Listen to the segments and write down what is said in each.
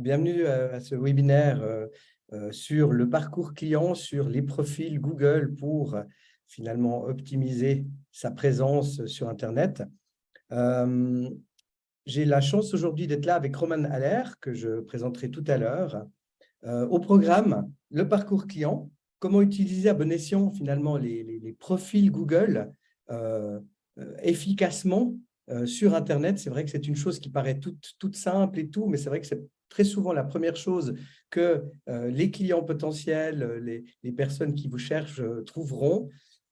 Bienvenue à ce webinaire sur le parcours client, sur les profils Google pour finalement optimiser sa présence sur Internet. J'ai la chance aujourd'hui d'être là avec Roman Haller, que je présenterai tout à l'heure. Au programme, le parcours client, comment utiliser à bon escient finalement les profils Google efficacement sur Internet. C'est vrai que c'est une chose qui paraît toute simple et tout, mais c'est vrai que c'est très souvent la première chose que les clients potentiels, les personnes qui vous cherchent trouveront.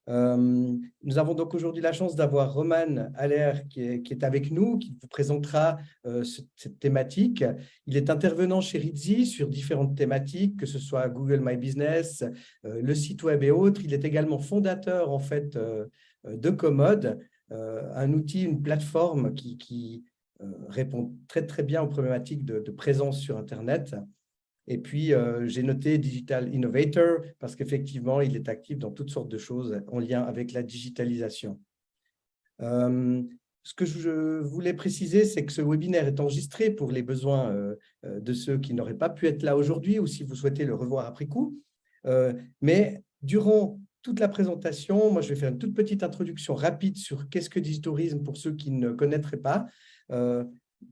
Nous avons donc aujourd'hui la chance d'avoir Roman Haller qui est avec nous, qui vous présentera cette thématique. Il est intervenant chez Rizzi sur différentes thématiques, que ce soit Google My Business, le site web et autres. Il est également fondateur en fait de Commode, un outil, une plateforme qui répond très bien aux problématiques de présence sur Internet. Et puis, j'ai noté Digital Innovator parce qu'effectivement, il est actif dans toutes sortes de choses en lien avec la digitalisation. Ce que je voulais préciser, c'est que ce webinaire est enregistré pour les besoins de ceux qui n'auraient pas pu être là aujourd'hui ou si vous souhaitez le revoir après coup. Mais durant toute la présentation, moi, je vais faire une toute petite introduction rapide sur qu'est-ce que Digitourisme pour ceux qui ne connaîtraient pas.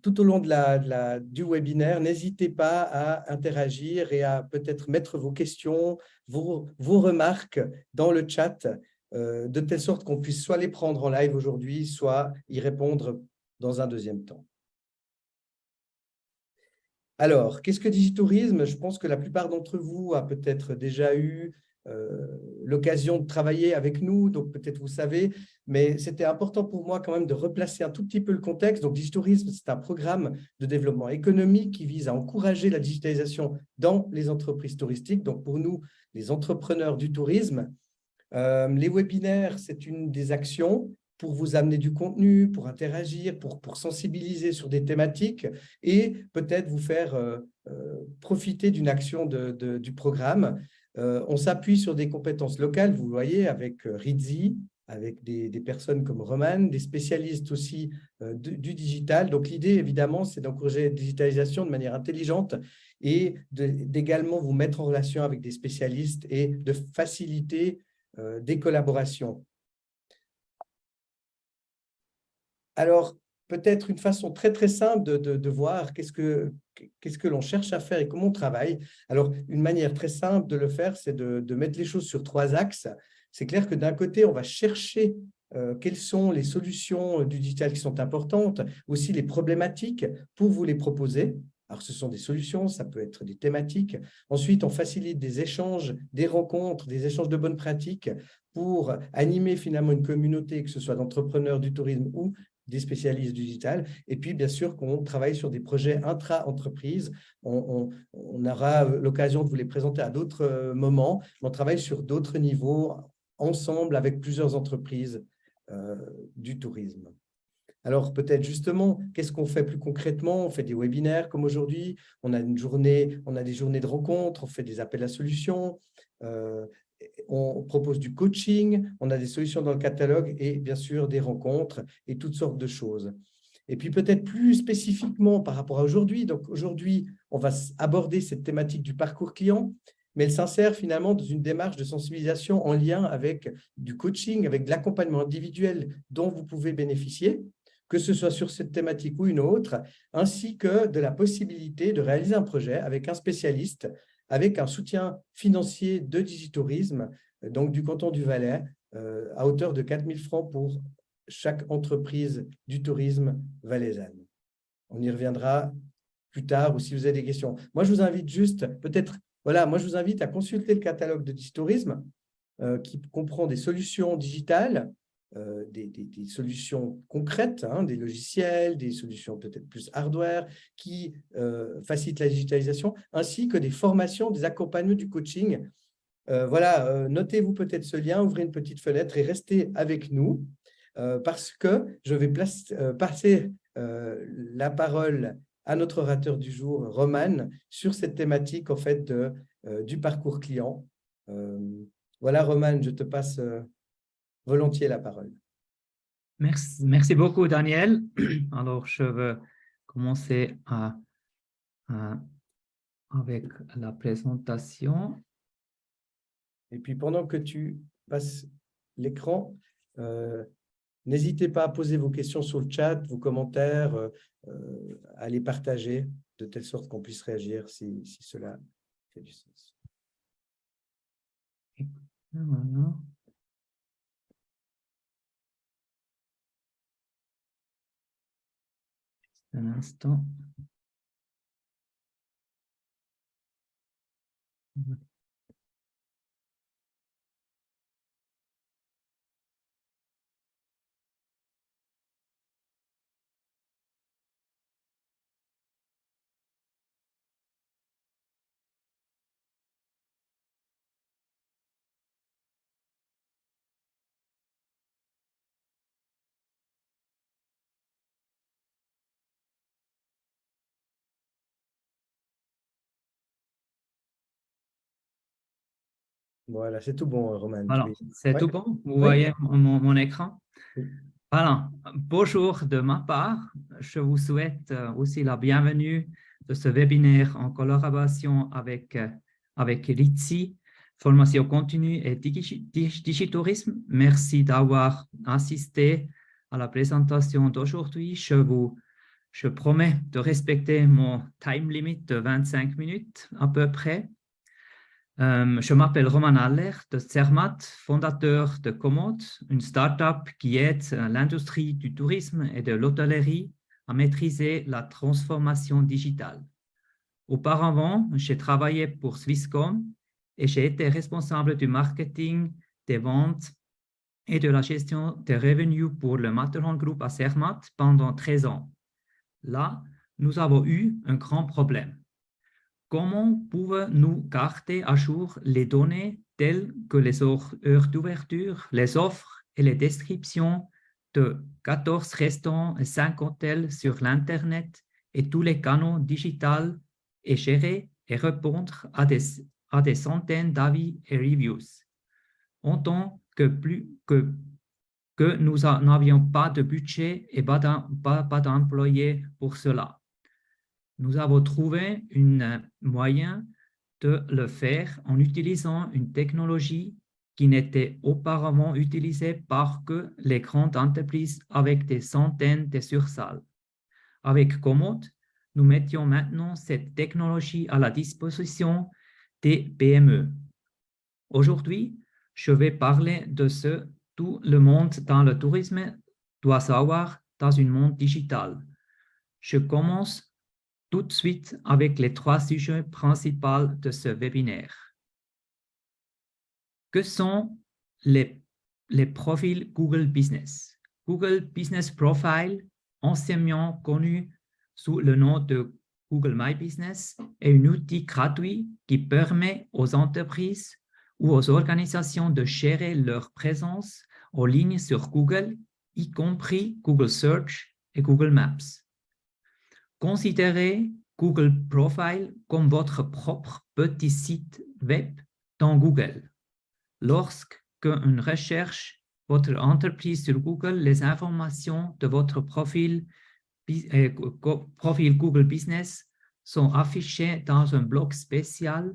Tout au long du webinaire, n'hésitez pas à interagir et à peut-être mettre vos questions, vos remarques dans le chat, de telle sorte qu'on puisse soit les prendre en live aujourd'hui, soit y répondre dans un deuxième temps. Alors, qu'est-ce que Digitourisme? Je pense que la plupart d'entre vous a peut-être déjà eu l'occasion de travailler avec nous, donc peut-être vous savez, mais c'était important pour moi quand même de replacer un tout petit peu le contexte. Donc, Digitourisme, c'est un programme de développement économique qui vise à encourager la digitalisation dans les entreprises touristiques. Donc, pour nous, les entrepreneurs du tourisme, les webinaires, c'est une des actions pour vous amener du contenu, pour interagir, pour sensibiliser sur des thématiques et peut-être vous faire profiter d'une action du programme. On s'appuie sur des compétences locales, vous voyez, avec Rizzi, avec des personnes comme Roman, des spécialistes aussi du digital. Donc, l'idée, évidemment, c'est d'encourager la digitalisation de manière intelligente et d'également vous mettre en relation avec des spécialistes et de faciliter des collaborations. Alors, peut-être une façon très simple de voir qu'est-ce que l'on cherche à faire et comment on travaille. Alors, une manière très simple de le faire, c'est de mettre les choses sur 3 axes. C'est clair que d'un côté, on va chercher quelles sont les solutions du digital qui sont importantes, aussi les problématiques pour vous les proposer. Alors, ce sont des solutions, ça peut être des thématiques. Ensuite, on facilite des échanges, des rencontres, des échanges de bonnes pratiques pour animer finalement une communauté, que ce soit d'entrepreneurs du tourisme ou des spécialistes du digital. Et puis, bien sûr, qu'on travaille sur des projets intra-entreprises. On aura l'occasion de vous les présenter à d'autres moments. On travaille sur d'autres niveaux, ensemble, avec plusieurs entreprises du tourisme. Alors, peut-être justement, qu'est-ce qu'on fait plus concrètement? On fait des webinaires comme aujourd'hui, on a des journées de rencontres, on fait des appels à solutions, on propose du coaching, on a des solutions dans le catalogue et bien sûr des rencontres et toutes sortes de choses. Et puis peut-être plus spécifiquement par rapport à aujourd'hui, donc aujourd'hui, on va aborder cette thématique du parcours client, mais elle s'insère finalement dans une démarche de sensibilisation en lien avec du coaching, avec de l'accompagnement individuel dont vous pouvez bénéficier, que ce soit sur cette thématique ou une autre, ainsi que de la possibilité de réaliser un projet avec un spécialiste, avec un soutien financier de Digitourisme, donc du canton du Valais, à hauteur de 4 000 francs pour chaque entreprise du tourisme valaisanne. On y reviendra plus tard ou si vous avez des questions. Moi, je vous invite juste, peut-être, voilà, moi, je vous invite à consulter le catalogue de Digitourisme qui comprend des solutions digitales, des solutions concrètes, hein, des logiciels, des solutions peut-être plus hardware qui facilitent la digitalisation, ainsi que des formations, des accompagnements du coaching. Voilà, notez-vous peut-être ce lien, ouvrez une petite fenêtre et restez avec nous parce que je vais passer la parole à notre orateur du jour, Roman, sur cette thématique en fait du parcours client. Voilà, Roman, je te passe volontiers la parole. Merci beaucoup, Daniel. Alors, je vais commencer à avec la présentation. Et puis, pendant que tu passes l'écran, n'hésitez pas à poser vos questions sur le chat, vos commentaires, à les partager de telle sorte qu'on puisse réagir si cela fait du sens. Voilà. Juste un instant. Voilà, c'est tout bon, Roman. Voilà, c'est Oui, tout bon? Vous oui, voyez mon écran? oui. Voilà, bonjour de ma part. Je vous souhaite aussi la bienvenue de ce webinaire en collaboration avec RITSI, formation continue et digitourisme. Merci d'avoir assisté à la présentation d'aujourd'hui. Je promets de respecter mon time limit de 25 minutes à peu près. Je m'appelle Roman Aller de Zermatt, fondateur de Komoot, une start-up qui aide l'industrie du tourisme et de l'hôtellerie à maîtriser la transformation digitale. Auparavant, j'ai travaillé pour Swisscom et j'ai été responsable du marketing, des ventes et de la gestion des revenus pour le Matterhorn Group à Zermatt pendant 13 ans. Là, nous avons eu un grand problème. Comment pouvons-nous garder à jour les données telles que les heures d'ouverture, les offres et les descriptions de 14 restaurants et 5 hôtels sur l'Internet et tous les canaux digitaux et gérer et répondre à des centaines d'avis et reviews? En tant que nous n'avions pas de budget et pas d'employés pour cela. Nous avons trouvé un moyen de le faire en utilisant une technologie qui n'était auparavant utilisée par que les grandes entreprises avec des centaines de succursales. Avec Komoot, nous mettions maintenant cette technologie à la disposition des PME. Aujourd'hui, je vais parler de ce que tout le monde dans le tourisme doit savoir dans un monde digital. Je commence tout de suite avec les 3 sujets principaux de ce webinaire. Que sont les profils Google Business? Google Business Profile, anciennement connu sous le nom de Google My Business, est un outil gratuit qui permet aux entreprises ou aux organisations de gérer leur présence en ligne sur Google, y compris Google Search et Google Maps. Considérez Google Profile comme votre propre petit site web dans Google. Lorsqu'une recherche votre entreprise sur Google, les informations de votre profil Google Business sont affichées dans un bloc spécial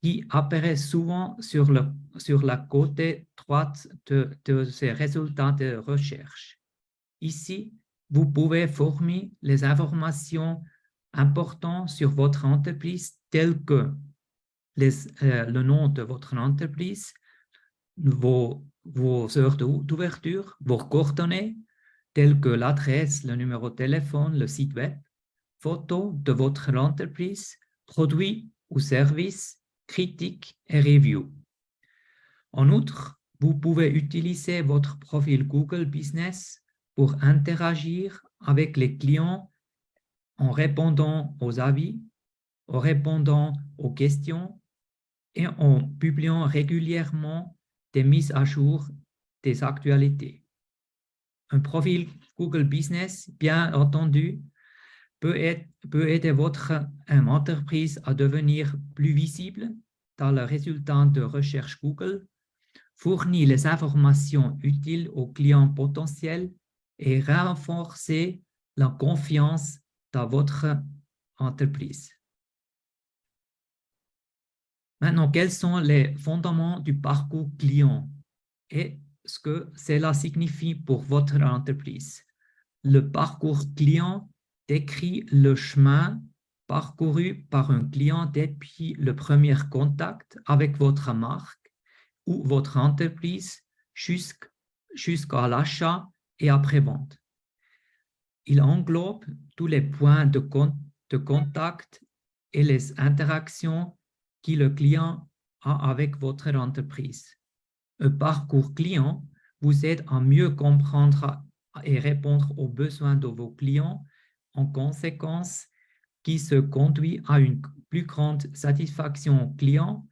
qui apparaît souvent sur la côté droite de ces résultats de recherche. Ici, vous pouvez fournir les informations importantes sur votre entreprise telles que le nom de votre entreprise, vos heures d'ouverture, vos coordonnées, telles que l'adresse, le numéro de téléphone, le site web, photos de votre entreprise, produits ou services, critiques et reviews. En outre, vous pouvez utiliser votre profil Google Business pour interagir avec les clients en répondant aux avis, en répondant aux questions et en publiant régulièrement des mises à jour des actualités. Un profil Google Business, bien entendu, peut aider votre entreprise à devenir plus visible dans le résultat de recherche Google, fournir les informations utiles aux clients potentiels et renforcer la confiance dans votre entreprise. Maintenant, quels sont les fondements du parcours client et ce que cela signifie pour votre entreprise? Le parcours client décrit le chemin parcouru par un client depuis le premier contact avec votre marque ou votre entreprise jusqu'à l'achat et après-vente. Il englobe tous les points de contact et les interactions que le client a avec votre entreprise. Un parcours client vous aide à mieux comprendre et répondre aux besoins de vos clients, en conséquence, qui se conduit à une plus grande satisfaction client,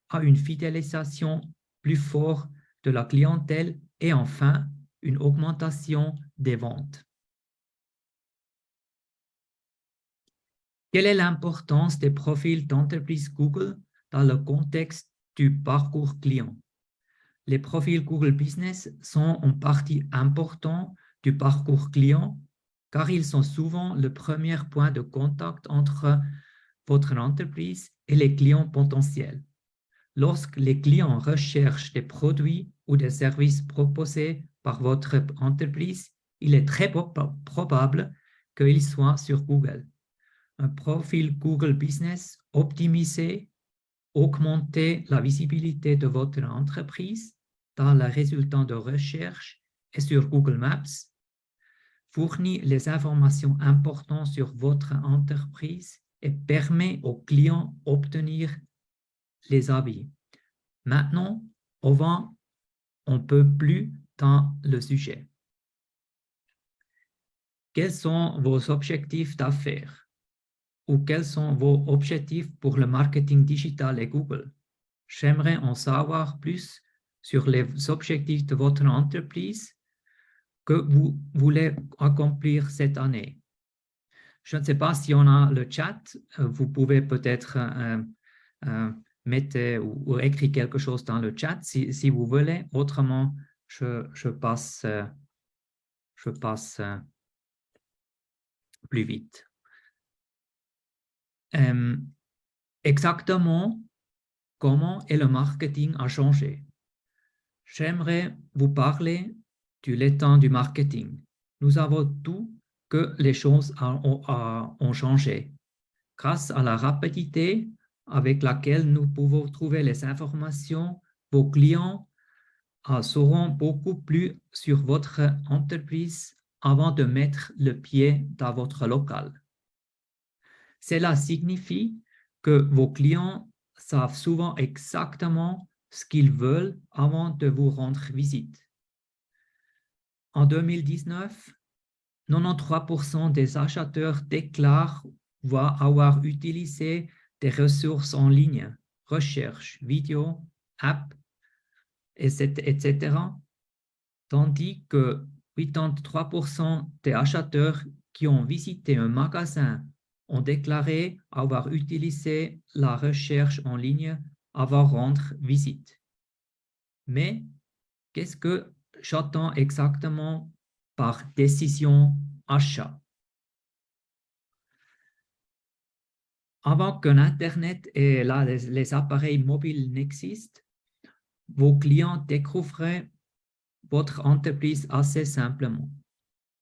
à une fidélisation plus forte de la clientèle et enfin, une augmentation des ventes. Quelle est l'importance des profils d'entreprise Google dans le contexte du parcours client? Les profils Google Business sont en partie importants du parcours client car ils sont souvent le premier point de contact entre votre entreprise et les clients potentiels. Lorsque les clients recherchent des produits ou des services proposés par votre entreprise, il est très probable qu'ils soient sur Google. Un profil Google Business optimisé, augmenter la visibilité de votre entreprise dans les résultats de recherche et sur Google Maps, fournit les informations importantes sur votre entreprise et permet aux clients d'obtenir les avis. Maintenant, on va un peu plus dans le sujet. Quels sont vos objectifs d'affaires? Ou quels sont vos objectifs pour le marketing digital et Google? J'aimerais en savoir plus sur les objectifs de votre entreprise que vous voulez accomplir cette année. Je ne sais pas si on a le chat, vous pouvez peut-être mettre ou écrire quelque chose dans le chat si vous voulez. Autrement, je passe plus vite. Exactement comment est le marketing a changé. J'aimerais vous parler du temps du marketing. Nous avons tout que les choses ont changé. Grâce à la rapidité avec laquelle nous pouvons trouver les informations, vos clients sauront beaucoup plus sur votre entreprise avant de mettre le pied dans votre local. Cela signifie que vos clients savent souvent exactement ce qu'ils veulent avant de vous rendre visite. En 2019, 93% des acheteurs déclarent avoir utilisé des ressources en ligne, recherche, vidéo, apps, etc., tandis que 83% des acheteurs qui ont visité un magasin ont déclaré avoir utilisé la recherche en ligne avant de rendre visite. Mais qu'est-ce que j'entends exactement par décision achat? Avant qu'un Internet et les appareils mobiles n'existent, vos clients découvriraient votre entreprise assez simplement.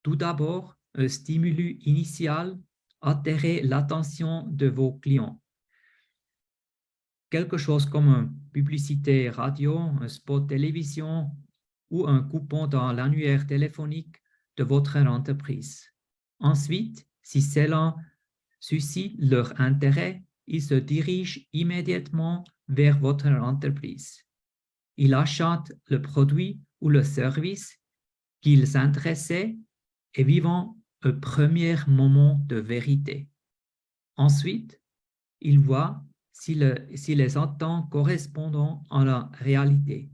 Tout d'abord, un stimulus initial attirait l'attention de vos clients. Quelque chose comme une publicité radio, un spot télévision ou un coupon dans l'annuaire téléphonique de votre entreprise. Ensuite, si cela suscite leur intérêt, ils se dirigent immédiatement vers votre entreprise. Ils achètent le produit ou le service qu'ils s'intéressaient et vivent un premier moment de vérité. Ensuite, ils voient si les attentes correspondent à la réalité,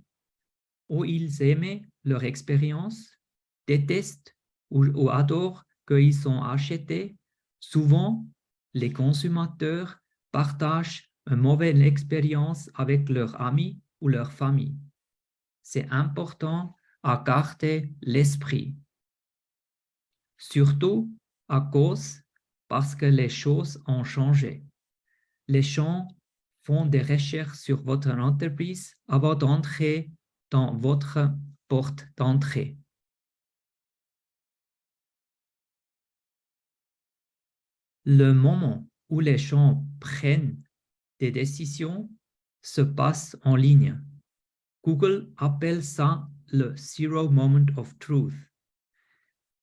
ou ils aiment leur expérience, détestent ou adorent qu'ils ont acheté. Souvent, les consommateurs partagent une mauvaise expérience avec leurs amis ou leur famille. C'est important à garder l'esprit. Surtout parce que les choses ont changé. Les gens font des recherches sur votre entreprise avant d'entrer dans votre porte d'entrée. Le moment où les gens prennent des décisions se passe en ligne. Google appelle ça le Zero Moment of Truth.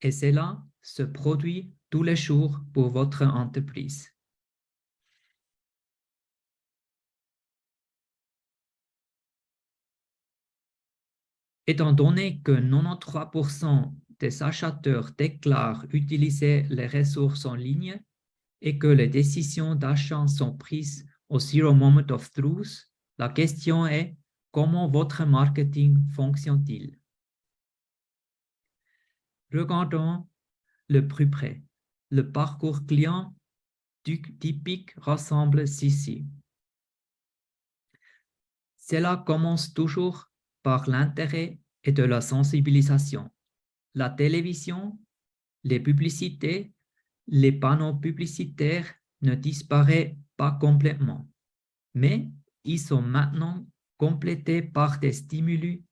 Et cela se produit tous les jours pour votre entreprise. Étant donné que 93% des acheteurs déclarent utiliser les ressources en ligne et que les décisions d'achat sont prises au Zero Moment of Truth, la question est comment votre marketing fonctionne-t-il? Regardons le plus près. Le parcours client typique ressemble ici. Cela commence toujours par l'intérêt et de la sensibilisation. La télévision, les publicités, les panneaux publicitaires ne disparaissent pas complètement, mais ils sont maintenant complétés par des stimuli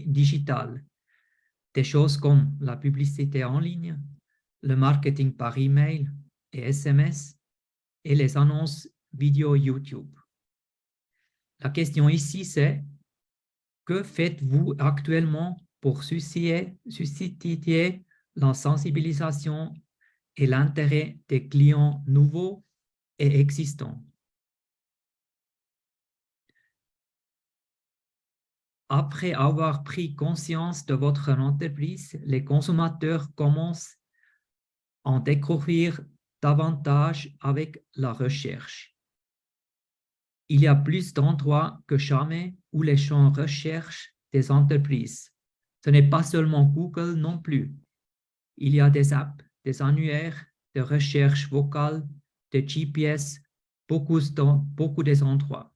digitales, des choses comme la publicité en ligne, le marketing par email et SMS et les annonces vidéo YouTube. La question ici, c'est que faites-vous actuellement pour susciter la sensibilisation et l'intérêt des clients nouveaux et existants? Après avoir pris conscience de votre entreprise, les consommateurs commencent à en découvrir davantage avec la recherche. Il y a plus d'endroits que jamais où les gens recherchent des entreprises. Ce n'est pas seulement Google non plus. Il y a des apps, des annuaires, des recherches vocales, des GPS, beaucoup des endroits.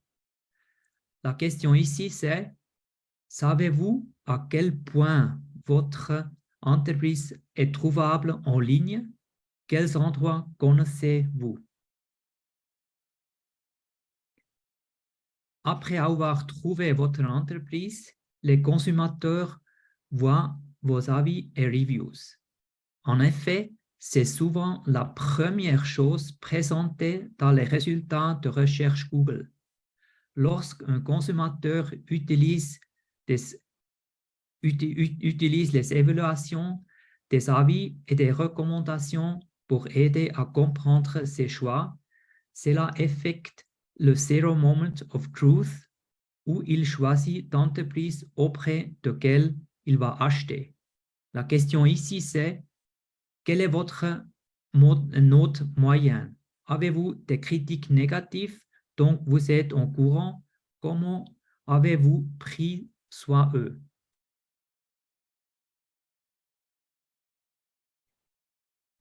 La question ici, c'est: savez-vous à quel point votre entreprise est trouvable en ligne? Quels endroits connaissez-vous? Après avoir trouvé votre entreprise, les consommateurs voient vos avis et reviews. En effet, c'est souvent la première chose présentée dans les résultats de recherche Google. Lorsqu'un consommateur utilise les évaluations, des avis et des recommandations pour aider à comprendre ses choix, cela affecte le Zero Moment of Truth où il choisit l'entreprise auprès de laquelle il va acheter. La question ici, c'est: quel est votre note moyenne? Avez-vous des critiques négatives dont vous êtes au courant? Comment avez-vous pris soin d'eux?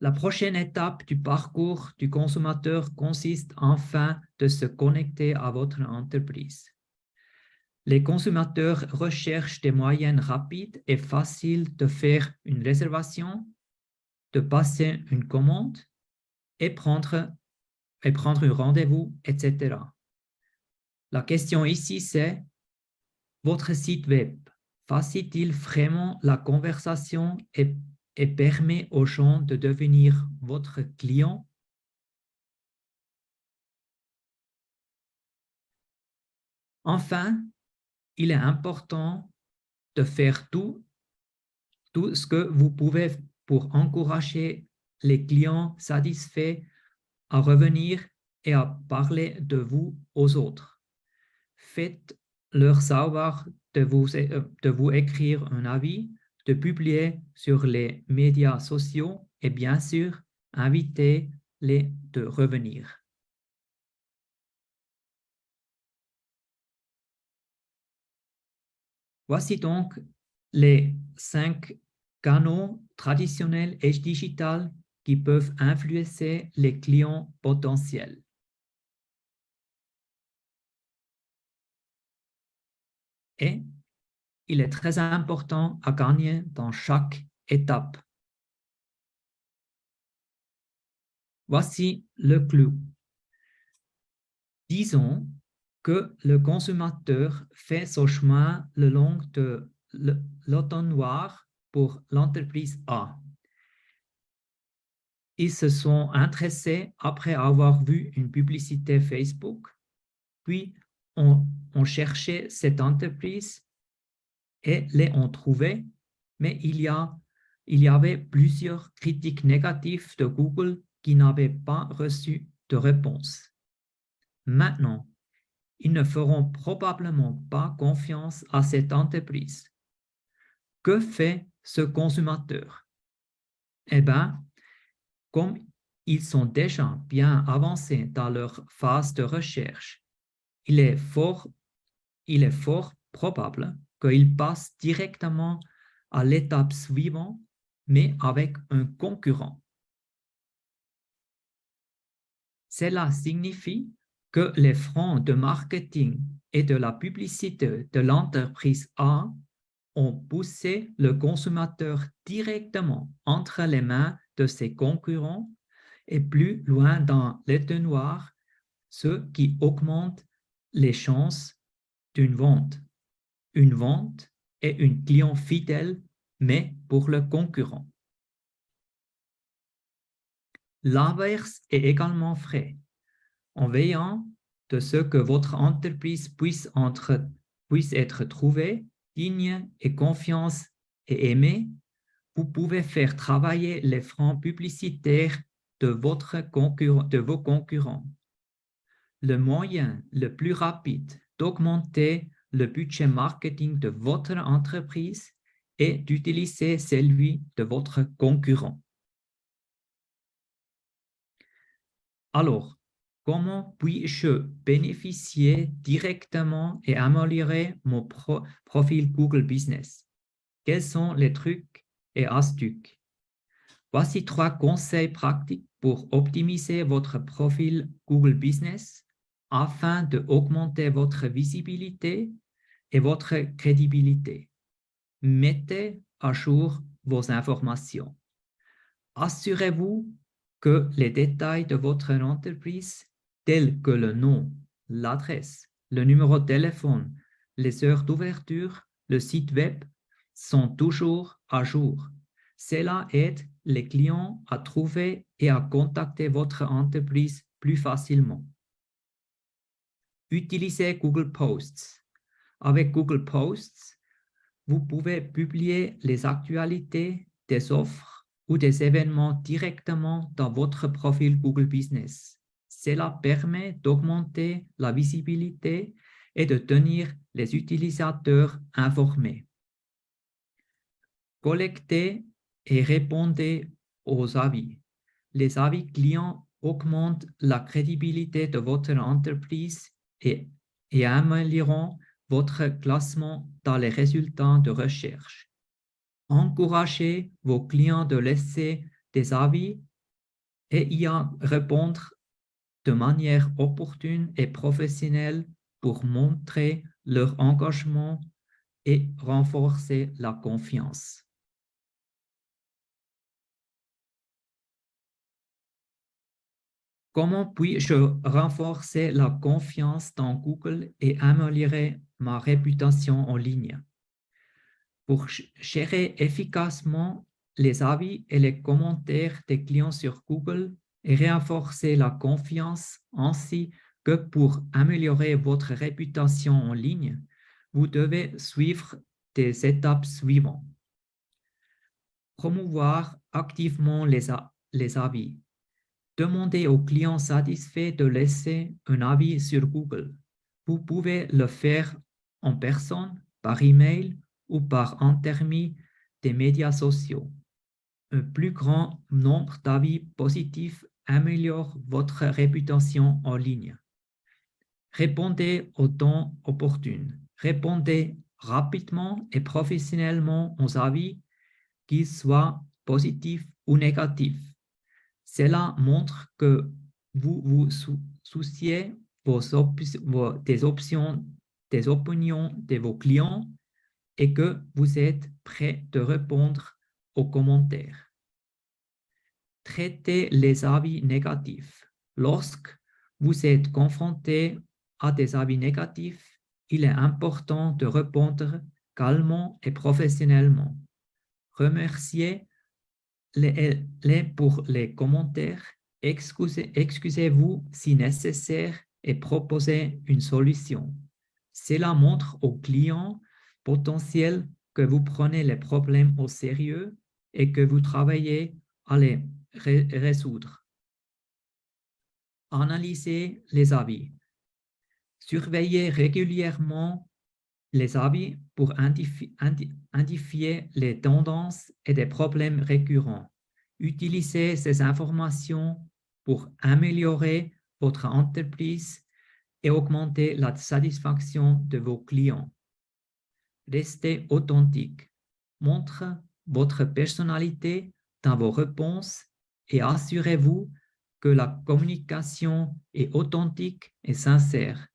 La prochaine étape du parcours du consommateur consiste enfin de se connecter à votre entreprise. Les consommateurs recherchent des moyens rapides et faciles de faire une réservation, de passer une commande et prendre un rendez-vous, etc. La question ici, c'est: votre site web facilite-t-il vraiment la conversation et permet aux gens de devenir votre client? Enfin, il est important de faire tout ce que vous pouvez pour encourager les clients satisfaits à revenir et à parler de vous aux autres. Faites-leur savoir de vous écrire un avis, de publier sur les médias sociaux et bien sûr, invitez-les de revenir. Voici donc les 5 canaux traditionnels et digitaux qui peuvent influencer les clients potentiels. Et il est très important à gagner dans chaque étape. Voici le clou. Disons que le consommateur fait son chemin le long de l'entonnoir pour l'entreprise A. Ils se sont intéressés après avoir vu une publicité Facebook, puis on cherchait cette entreprise et les ont trouvés, mais il y avait plusieurs critiques négatives de Google qui n'avaient pas reçu de réponse. Maintenant, ils ne feront probablement pas confiance à cette entreprise. Que fait ce consommateur? Eh bien, comme ils sont déjà bien avancés dans leur phase de recherche, il est fort probable qu'ils passent directement à l'étape suivante, mais avec un concurrent. Cela signifie que les fonds de marketing et de la publicité de l'entreprise A ont poussé le consommateur directement entre les mains de ses concurrents et plus loin dans l'étonnoir, ce qui augmente les chances d'une vente. Une vente est un client fidèle, mais pour le concurrent. L'inverse est également vrai. En veillant de ce que votre entreprise puisse être trouvée, digne et confiance et aimée, vous pouvez faire travailler les fonds publicitaires de vos concurrents. Le moyen le plus rapide d'augmenter le budget marketing de votre entreprise est d'utiliser celui de votre concurrent. Alors, comment puis-je bénéficier directement et améliorer mon profil Google Business? Quels sont les trucs et astuces? Voici 3 conseils pratiques pour optimiser votre profil Google Business afin d'augmenter votre visibilité et votre crédibilité. Mettez à jour vos informations. Assurez-vous que les détails de votre entreprise, tels que le nom, l'adresse, le numéro de téléphone, les heures d'ouverture, le site web, sont toujours à jour. Cela aide les clients à trouver et à contacter votre entreprise plus facilement. Utilisez Google Posts. Avec Google Posts, vous pouvez publier les actualités, des offres ou des événements directement dans votre profil Google Business. Cela permet d'augmenter la visibilité et de tenir les utilisateurs informés. Collectez et répondez aux avis. Les avis clients augmentent la crédibilité de votre entreprise et amélioreront votre classement dans les résultats de recherche. Encouragez vos clients de laisser des avis et y répondre de manière opportune et professionnelle pour montrer leur engagement et renforcer la confiance. Comment puis-je renforcer la confiance dans Google et améliorer ma réputation en ligne? Pour gérer efficacement les avis et les commentaires des clients sur Google et renforcer la confiance ainsi que pour améliorer votre réputation en ligne, vous devez suivre des étapes suivantes. Promouvoir activement les avis. Demandez aux clients satisfaits de laisser un avis sur Google. Vous pouvez le faire en personne, par email ou par intermédiaire des médias sociaux. Un plus grand nombre d'avis positifs améliore votre réputation en ligne. Répondez au temps opportun. Répondez rapidement et professionnellement aux avis, qu'ils soient positifs ou négatifs. Cela montre que vous vous souciez des opinions de vos clients et que vous êtes prêt de répondre aux commentaires. Traitez les avis négatifs. Lorsque vous êtes confronté à des avis négatifs, il est important de répondre calmement et professionnellement. Remerciez-les pour les commentaires, excusez-vous si nécessaire et proposez une solution. Cela montre aux clients potentiels que vous prenez les problèmes au sérieux et que vous travaillez à les résoudre. Analysez les avis. Surveillez régulièrement les avis pour identifier les tendances et des problèmes récurrents. Utilisez ces informations pour améliorer votre entreprise et augmenter la satisfaction de vos clients. Restez authentique. Montrez votre personnalité dans vos réponses et assurez-vous que la communication est authentique et sincère.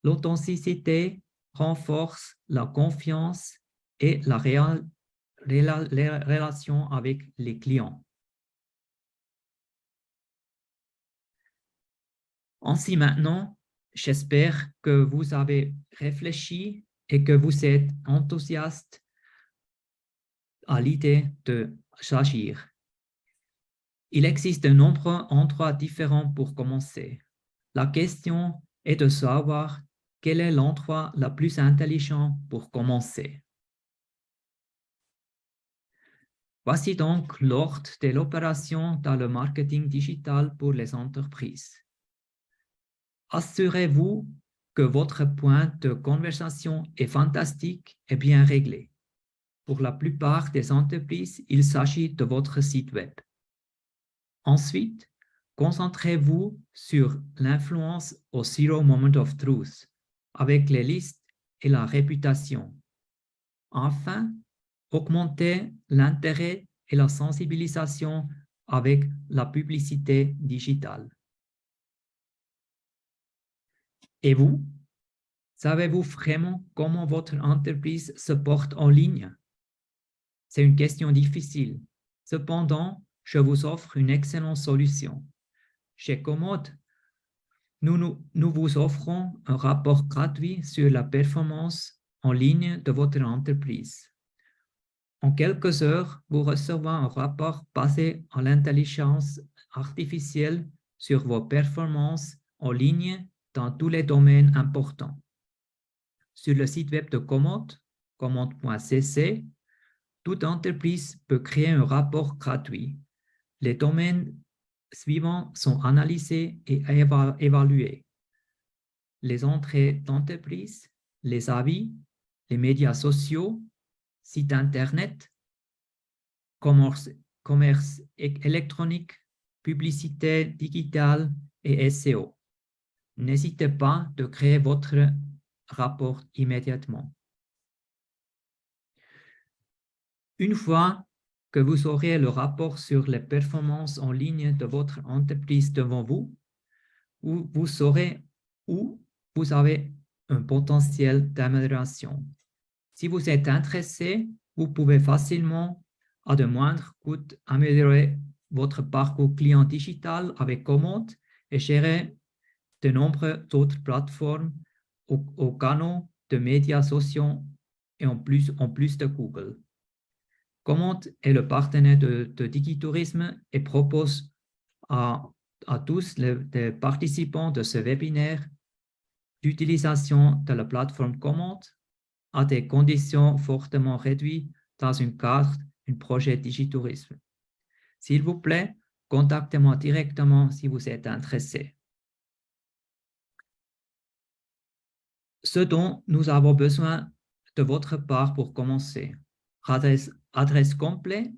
L'authenticité renforce la confiance et la relation avec les clients. Ainsi maintenant, j'espère que vous avez réfléchi et que vous êtes enthousiaste à l'idée d'agir. Il existe de nombreux endroits différents pour commencer. La question est de savoir quel est l'endroit le plus intelligent pour commencer. Voici donc l'ordre de l'opération dans le marketing digital pour les entreprises. Assurez-vous que votre point de conversation est fantastique et bien réglé. Pour la plupart des entreprises, il s'agit de votre site web. Ensuite, concentrez-vous sur l'influence au Zero Moment of Truth avec les listes et la réputation. Enfin, augmentez l'intérêt et la sensibilisation avec la publicité digitale. Et vous, savez-vous vraiment comment votre entreprise se porte en ligne? C'est une question difficile. Cependant, je vous offre une excellente solution. Chez Commode, nous vous offrons un rapport gratuit sur la performance en ligne de votre entreprise. En quelques heures, vous recevrez un rapport basé à l'intelligence artificielle sur vos performances en ligne dans tous les domaines importants. Sur le site web de Commode, commode.cc, toute entreprise peut créer un rapport gratuit. Les domaines suivants sont analysés et évalués. Les entrées d'entreprise, les avis, les médias sociaux, site internet, commerce électronique, publicité digitale et SEO. N'hésitez pas de créer votre rapport immédiatement. Une fois que vous aurez le rapport sur les performances en ligne de votre entreprise devant vous, vous saurez où vous avez un potentiel d'amélioration. Si vous êtes intéressé, vous pouvez facilement, à de moindres coûts, améliorer votre parcours client digital avec Commode et gérer de nombreuses autres plateformes aux canaux de médias sociaux et en plus de Google. Commode est le partenaire de Digitourisme et propose à tous les participants de ce webinaire l'utilisation de la plateforme Commode à des conditions fortement réduites dans une carte, un projet Digitourisme. S'il vous plaît, contactez-moi directement si vous êtes intéressé. Ce dont nous avons besoin de votre part pour commencer: adresse complète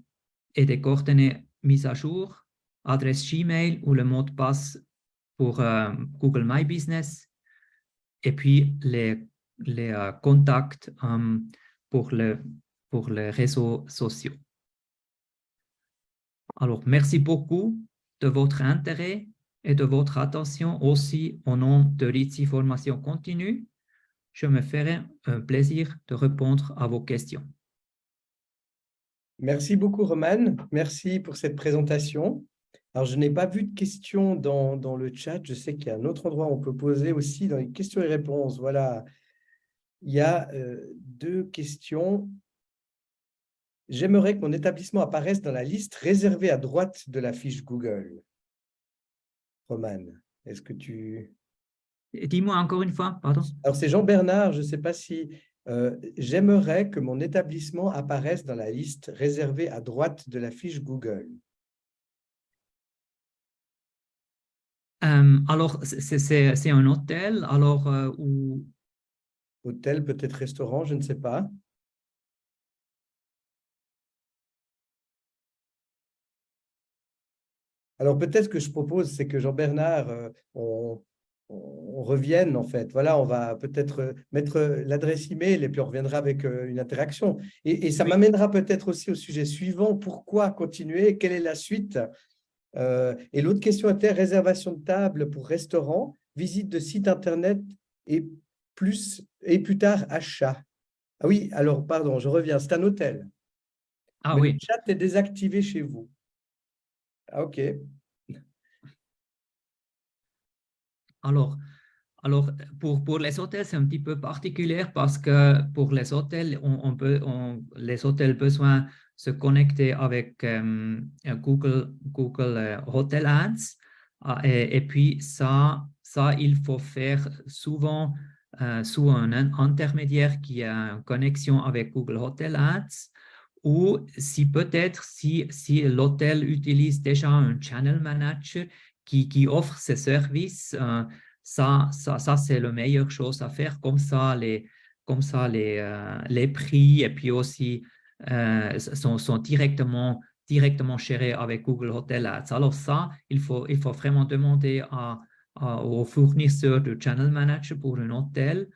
et des coordonnées mises à jour, adresse Gmail ou le mot de passe pour Google My Business, et puis les contacts pour les réseaux sociaux. Alors, merci beaucoup de votre intérêt et de votre attention aussi au nom de Ritzy Formation Continue. Je me ferai un plaisir de répondre à vos questions. Merci beaucoup, Roman. Merci pour cette présentation. Alors, je n'ai pas vu de questions dans le chat. Je sais qu'il y a un autre endroit où on peut poser aussi dans les questions et réponses. Voilà, il y a 2 questions. J'aimerais que mon établissement apparaisse dans la liste réservée à droite de la fiche Google. Roman, est-ce que tu… Dis-moi encore une fois, pardon. Alors, c'est Jean-Bernard, je ne sais pas si… j'aimerais que mon établissement apparaisse dans la liste réservée à droite de la fiche Google. Alors, c'est un hôtel, alors, où… Hôtel, peut-être restaurant, je ne sais pas. Alors, peut-être ce que je propose, c'est que Jean-Bernard, on revienne, en fait. Voilà, on va peut-être mettre l'adresse email et puis on reviendra avec une interaction. Et ça Oui. m'amènera peut-être aussi au sujet suivant. Pourquoi continuer? Quelle est la suite? Et l'autre question était réservation de table pour restaurant, visite de site Internet et plus tard achat. Ah oui, alors, pardon, je reviens. C'est un hôtel. Ah Mais le oui, chat est désactivé chez vous. Ah, OK. alors, alors pour les hôtels, c'est un petit peu particulier parce que pour les hôtels, les hôtels besoin se connecter avec Google Hotel Ads. Et puis ça, il faut faire souvent sous un intermédiaire qui a une connexion avec Google Hotel Ads. Ou si peut-être si l'hôtel utilise déjà un channel manager qui offre ces services, ça c'est la meilleure chose à faire. Comme ça, les prix et puis aussi sont directement gérés avec Google Hotel Ads. Alors ça, il faut vraiment demander au fournisseur de Channel Manager pour un hôtel.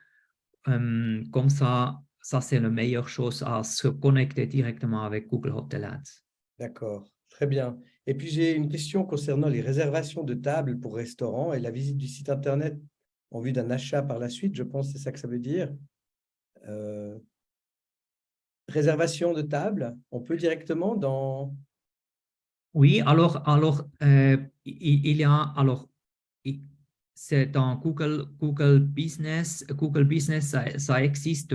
Comme ça c'est la meilleure chose à se connecter directement avec Google Hotel Ads. D'accord, très bien. Et puis, j'ai une question concernant les réservations de tables pour restaurants et la visite du site Internet en vue d'un achat par la suite. Je pense que c'est ça que ça veut dire. Euh, réservation de table, on peut directement dans… Oui, alors il y a, il- c'est dans Google Business, ça existe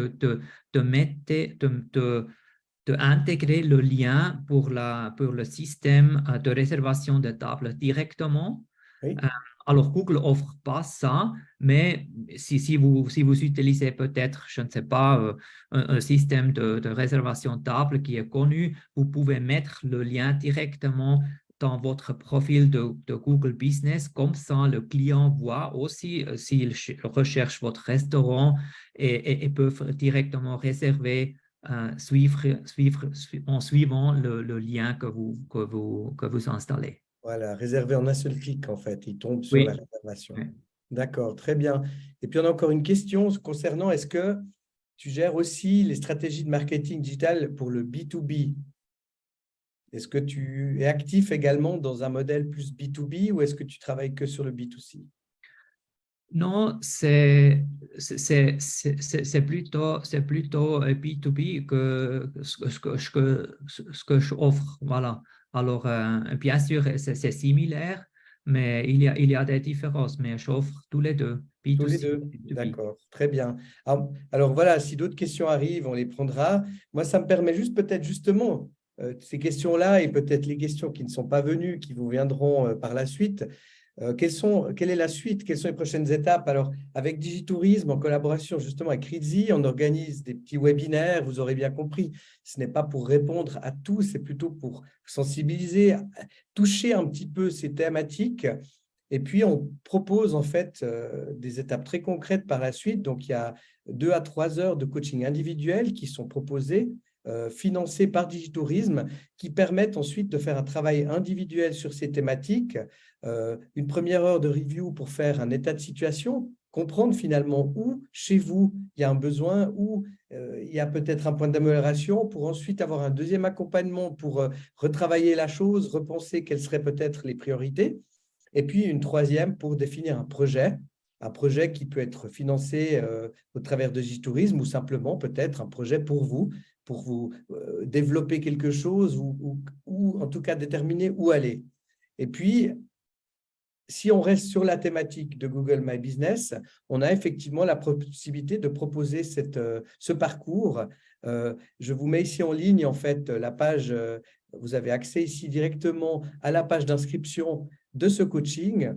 d'intégrer le lien pour le système de réservation de tables directement. Oui, Euh, Alors, Google offre pas ça, mais si vous utilisez peut-être, je ne sais pas, un système de réservation de table qui est connu, vous pouvez mettre le lien directement dans votre profil de Google Business. Comme ça, le client voit aussi s'il recherche votre restaurant et peuvent directement réserver, en suivant le lien que vous installez. voilà, réservé en un seul clic, en fait. Il tombe sur la Oui. réservation. Oui. D'accord, très bien. Et puis, on a encore une question concernant, est-ce que tu gères aussi les stratégies de marketing digital pour le B2B? Est-ce que tu es actif également dans un modèle plus B2B ou est-ce que tu travailles que sur le B2C? Non, c'est plutôt B2B que ce que je offre. Voilà. Alors, bien sûr, c'est similaire, mais il y a des différences, mais j'offre tous les deux, Tous les B2C deux, et B2B. d'accord, très bien. Alors voilà, si d'autres questions arrivent, on les prendra. Moi, ça me permet juste peut-être justement ces questions-là et peut-être les questions qui ne sont pas venues, qui vous viendront par la suite. Quelle est la suite? Quelles sont les prochaines étapes? Alors, avec Digitourisme, en collaboration justement avec Rizzi, on organise des petits webinaires. Vous aurez bien compris, ce n'est pas pour répondre à tout, c'est plutôt pour sensibiliser, toucher un petit peu ces thématiques. Et puis, on propose en fait des étapes très concrètes par la suite. Donc, il y a 2 à 3 heures de coaching individuel qui sont proposées, financées par Digitourisme, qui permettent ensuite de faire un travail individuel sur ces thématiques, une première heure de review pour faire un état de situation, comprendre finalement où, chez vous, il y a un besoin, où il y a peut-être un point d'amélioration, pour ensuite avoir un deuxième accompagnement pour retravailler la chose, repenser quelles seraient peut-être les priorités. Et puis une troisième pour définir un projet qui peut être financé au travers de Digitourisme ou simplement peut-être un projet pour vous développer quelque chose ou en tout cas déterminer où aller. Et puis, si on reste sur la thématique de Google My Business, on a effectivement la possibilité de proposer ce parcours. Je vous mets ici en ligne, en fait, la page, vous avez accès ici directement à la page d'inscription de ce coaching.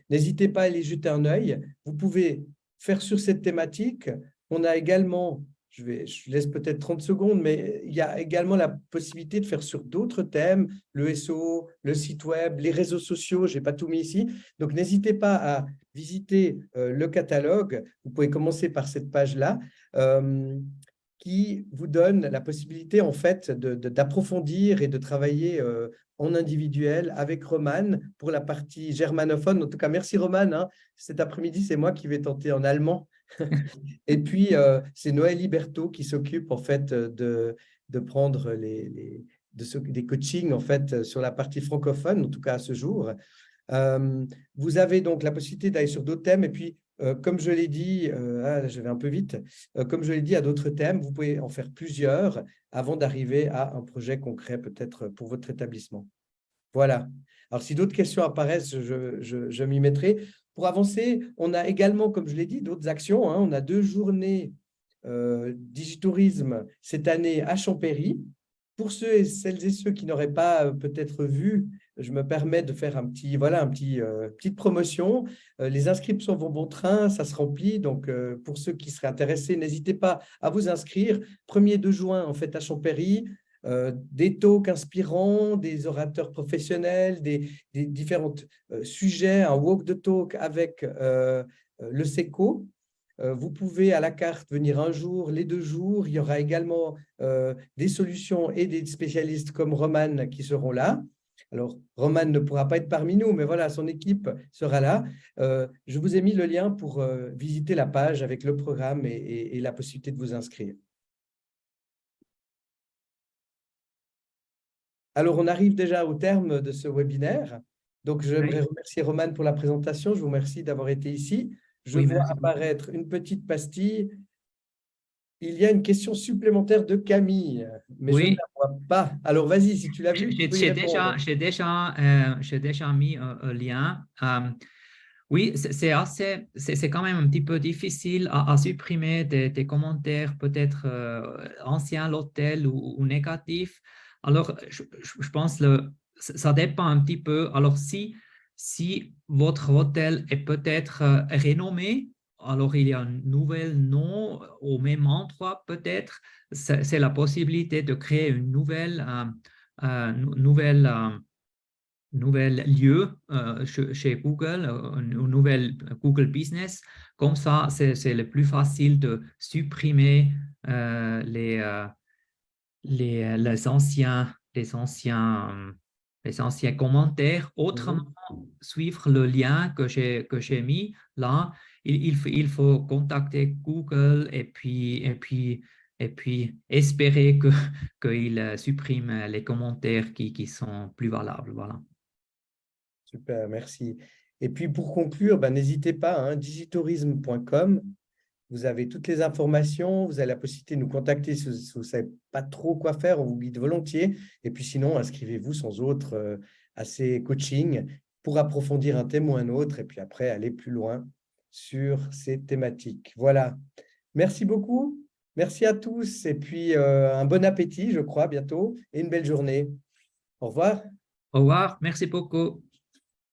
N'hésitez pas à aller jeter un œil. Vous pouvez faire sur cette thématique. On a également, je laisse peut-être 30 secondes, mais il y a également la possibilité de faire sur d'autres thèmes, le SEO, le site web, les réseaux sociaux, je n'ai pas tout mis ici. Donc, n'hésitez pas à visiter le catalogue. Vous pouvez commencer par cette page-là qui vous donne la possibilité, en fait, d'approfondir et de travailler en individuel avec Roman pour la partie germanophone. En tout cas, merci Roman. Hein. Cet après-midi, c'est moi qui vais tenter en allemand. Et puis, c'est Noël Liberto qui s'occupe en fait de prendre des coachings en fait sur la partie francophone, en tout cas à ce jour. Vous avez donc la possibilité d'aller sur d'autres thèmes. Et puis, comme je l'ai dit, je vais un peu vite, comme je l'ai dit à d'autres thèmes, vous pouvez en faire plusieurs avant d'arriver à un projet concret peut-être pour votre établissement. Voilà. Alors, si d'autres questions apparaissent, je m'y mettrai. Pour avancer, on a également, comme je l'ai dit, d'autres actions. Hein. On a 2 journées digitourisme cette année à Champéry. Pour celles et ceux qui n'auraient pas peut-être vu, je me permets de faire petite promotion. Les inscriptions vont bon train, ça se remplit. Donc, pour ceux qui seraient intéressés, n'hésitez pas à vous inscrire. 1er 2 juin, en fait, à Champéry. Des talks inspirants, des orateurs professionnels, des différents sujets, un walk the talk avec le SECO. Vous pouvez à la carte venir un jour, les 2 jours. Il y aura également des solutions et des spécialistes comme Roman qui seront là. Alors, Roman ne pourra pas être parmi nous, mais voilà, son équipe sera là. Je vous ai mis le lien pour visiter la page avec le programme et la possibilité de vous inscrire. Alors, on arrive déjà au terme de ce webinaire. Donc, j'aimerais remercier Roman pour la présentation. Je vous remercie d'avoir été ici. Je vois apparaître une petite pastille. Il y a une question supplémentaire de Camille, mais je ne la vois pas. Alors, vas-y, si tu l'as vu, tu peux y répondre. J'ai déjà mis un lien. Oui, c'est quand même un petit peu difficile à supprimer des commentaires peut-être anciens, l'hôtel ou négatifs. Alors, je pense que ça dépend un petit peu. Alors, si votre hôtel est peut-être rénommé, alors il y a un nouvel nom au même endroit peut-être. C'est la possibilité de créer une nouvelle lieu chez Google, un nouvel Google Business. Comme ça, c'est le plus facile de supprimer les anciens commentaires. Autrement, suivre le lien que j'ai mis là, il faut contacter Google et puis espérer qu'il supprime les commentaires qui sont plus valables. Voilà. Super, merci. Et puis, pour conclure, n'hésitez pas, hein, digitourisme.com. Vous avez toutes les informations, vous avez la possibilité de nous contacter si vous ne savez pas trop quoi faire, on vous guide volontiers. Et puis sinon, inscrivez-vous sans autre à ces coachings pour approfondir un thème ou un autre et puis après aller plus loin sur ces thématiques. Voilà. Merci beaucoup. Merci à tous et puis un bon appétit, je crois, bientôt et une belle journée. Au revoir. Au revoir. Merci beaucoup.